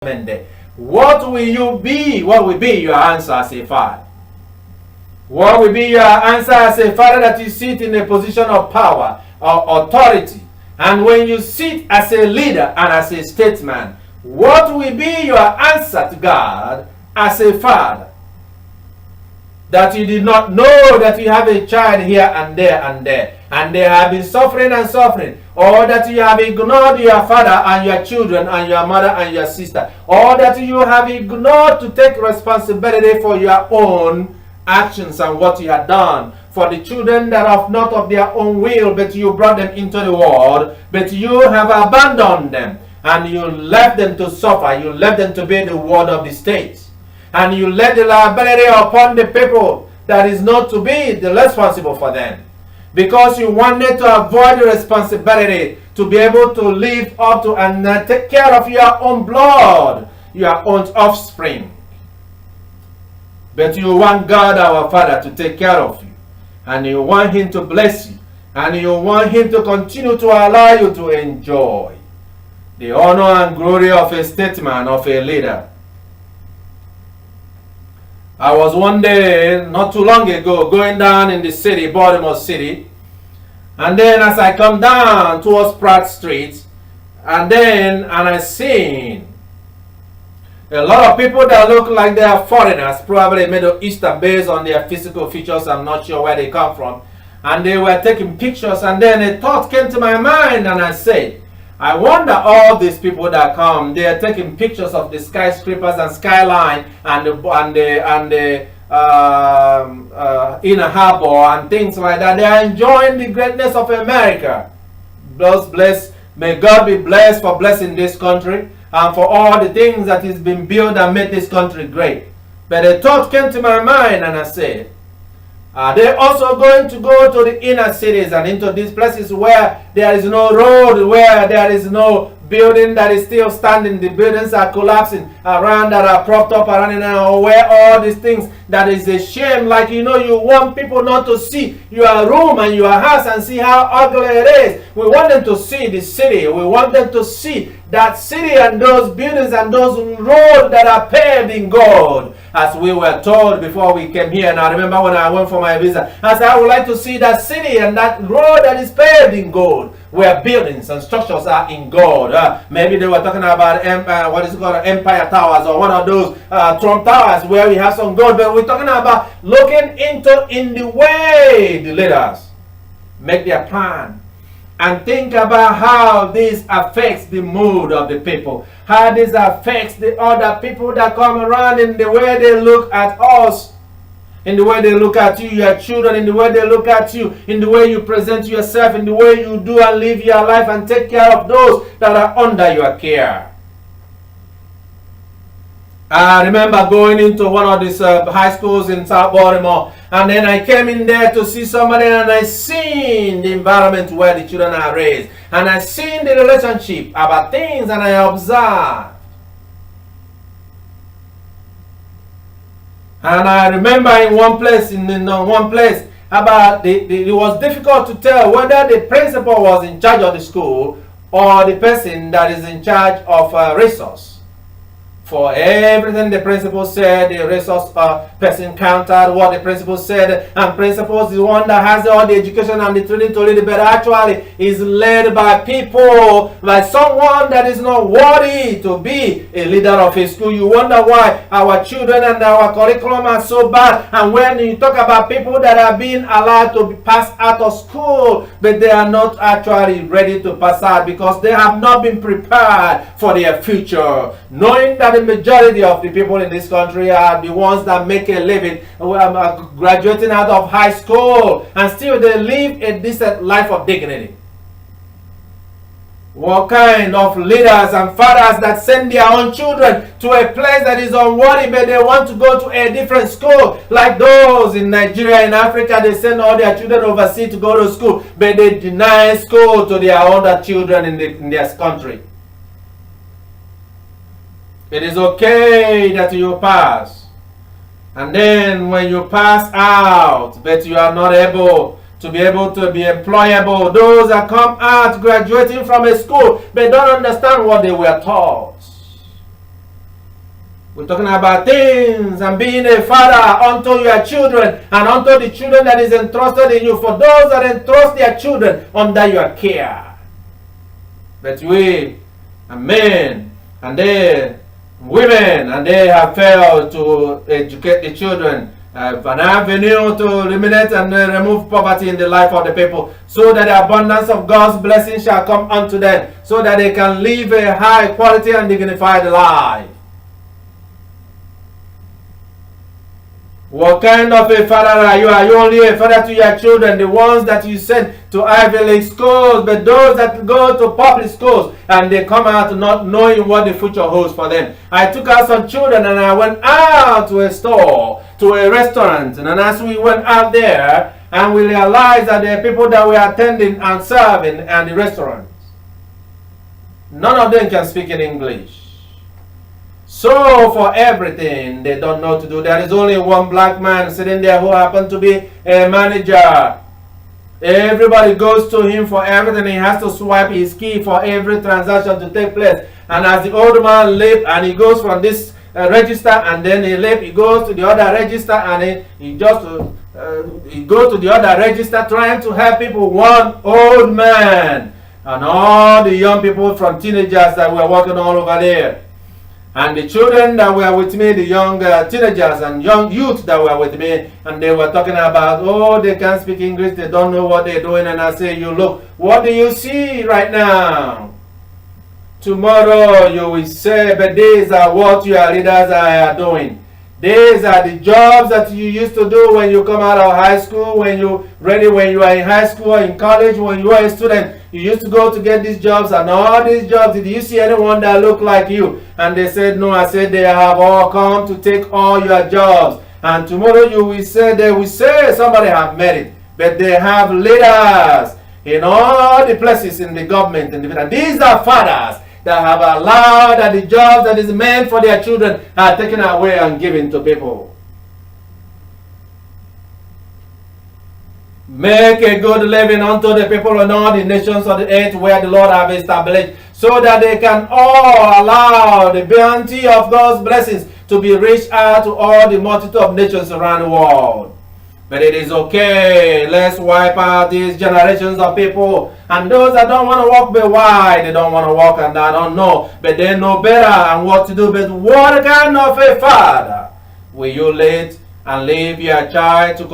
Day. What will you be? What will be your answer as a father? What will be your answer as a father that you sit in a position of power or authority? And when you sit as a leader and as a statesman, what will be your answer to God as a father? That you did not know that you have a child here and there and there, and they have been suffering and suffering, or that you have ignored your father and your children and your mother and your sister, or that you have ignored to take responsibility for your own actions and what you have done, for the children that are not of their own will, but you brought them into the world, but you have abandoned them, and you left them to suffer, you left them to be the word of the state. And you let the liability upon the people that is not to be the responsible for them. Because you wanted to avoid the responsibility to be able to live up to and take care of your own blood, your own offspring. But you want God our Father to take care of you. And you want Him to bless you. And you want Him to continue to allow you to enjoy the honor and glory of a statesman, of a leader. I was one day, not too long ago, going down in the city, Baltimore City. And then as I come down towards Pratt Street, and I seen a lot of people that look like they are foreigners, probably Middle Eastern, based on their physical features. I'm not sure where they come from. And they were taking pictures, and then a thought came to my mind, and I said, I wonder all these people that come, they are taking pictures of the skyscrapers and skyline and the inner harbor and things like that. They are enjoying the greatness of America. May God be blessed for blessing this country and for all the things that has been built and made this country great. But a thought came to my mind, and I said, are they also going to go to the inner cities and into these places where there is no road, where there is no building that is still standing, the buildings are collapsing around, that are propped up around, or where all these things that is a shame, like you want people not to see your room and your house and see how ugly it is. We want them to see the city. We want them to see that city and those buildings and those roads that are paved in gold, as we were told before we came here. And I remember when I went for my visa, I said I would like to see that city and that road that is paved in gold, where buildings and structures are in gold. Maybe they were talking about Empire Towers, or one of those Trump Towers where we have some gold. But we're talking about looking in the way the leaders make their plan and think about how this affects the mood of the people, how this affects the other people that come around, in the way they look at us, in the way they look at you, your children, in the way they look at you, in the way you present yourself, in the way you do and live your life and take care of those that are under your care. I remember going into one of these high schools in South Baltimore, and then I came in there to see somebody, and I seen the environment where the children are raised, and I seen the relationship about things, and I observed. And I remember in one place, about it was difficult to tell whether the principal was in charge of the school or the person that is in charge of resource. For everything the principal said, the resource person countered what the principal said, and principal is the one that has all the education and the training to lead it, but actually is led by people, by someone that is not worthy to be a leader of a school. You wonder why our children and our curriculum are so bad, and when you talk about people that are being allowed to pass out of school, but they are not actually ready to pass out because they have not been prepared for their future, knowing that the majority of the people in this country are the ones that make a living, graduating out of high school, and still they live a decent life of dignity. What kind of leaders and fathers that send their own children to a place that is unworthy, but they want to go to a different school, like those in Nigeria, in Africa, they send all their children overseas to go to school, but they deny school to their other children in their country. It is okay that you pass, and then when you pass out, but you are not able to be employable, those that come out graduating from a school, they don't understand what they were taught. We're talking about things and being a father unto your children and unto the children that is entrusted in you. For those that entrust their children under your care. But we are men and they women and they have failed to educate the children. An avenue to eliminate and remove poverty in the life of the people, so that the abundance of God's blessing shall come unto them, so that they can live a high quality and dignified life. What kind of a father are you? Are you only a father to your children, the ones that you send to Ivy League schools, but those that go to public schools and they come out not knowing what the future holds for them? I took out some children and I went out to a store, to a restaurant, and as we went out there, and we realized that the people that were attending and serving at the restaurants, none of them can speak in English. So for everything, they don't know to do. There is only one black man sitting there who happened to be a manager. Everybody goes to him for everything. He has to swipe his key for every transaction to take place. And as the old man left, and he goes from this register, and then he left, he goes to the other register, and he goes to the other register trying to help people. One old man and all the young people from teenagers that were working all over there. And the children that were with me, the young teenagers and young youth that were with me, and they were talking about, oh, they can't speak English, they don't know what they're doing. And I say, you look, what do you see right now? Tomorrow you will say, but these are what your leaders are doing. These are the jobs that you used to do when you come out of high school, when you are in high school or in college, when you were a student. You used to go to get these jobs, and all these jobs, did you see anyone that looked like you? And they said, no. I said, they have all come to take all your jobs. And tomorrow you will say, they will say somebody have made it. But they have leaders in all the places in the government. And these are fathers that have allowed that the jobs that is meant for their children are taken away and given to people. Make a good living unto the people in all the nations of the earth where the Lord have established, so that they can all allow the bounty of God's blessings to be reached out to all the multitude of nations around the world. But it is okay. Let's wipe out these generations of people. And those that don't want to walk, but why they don't want to walk and I don't know. But they know better and what to do. But what kind of a father will you let and leave your child to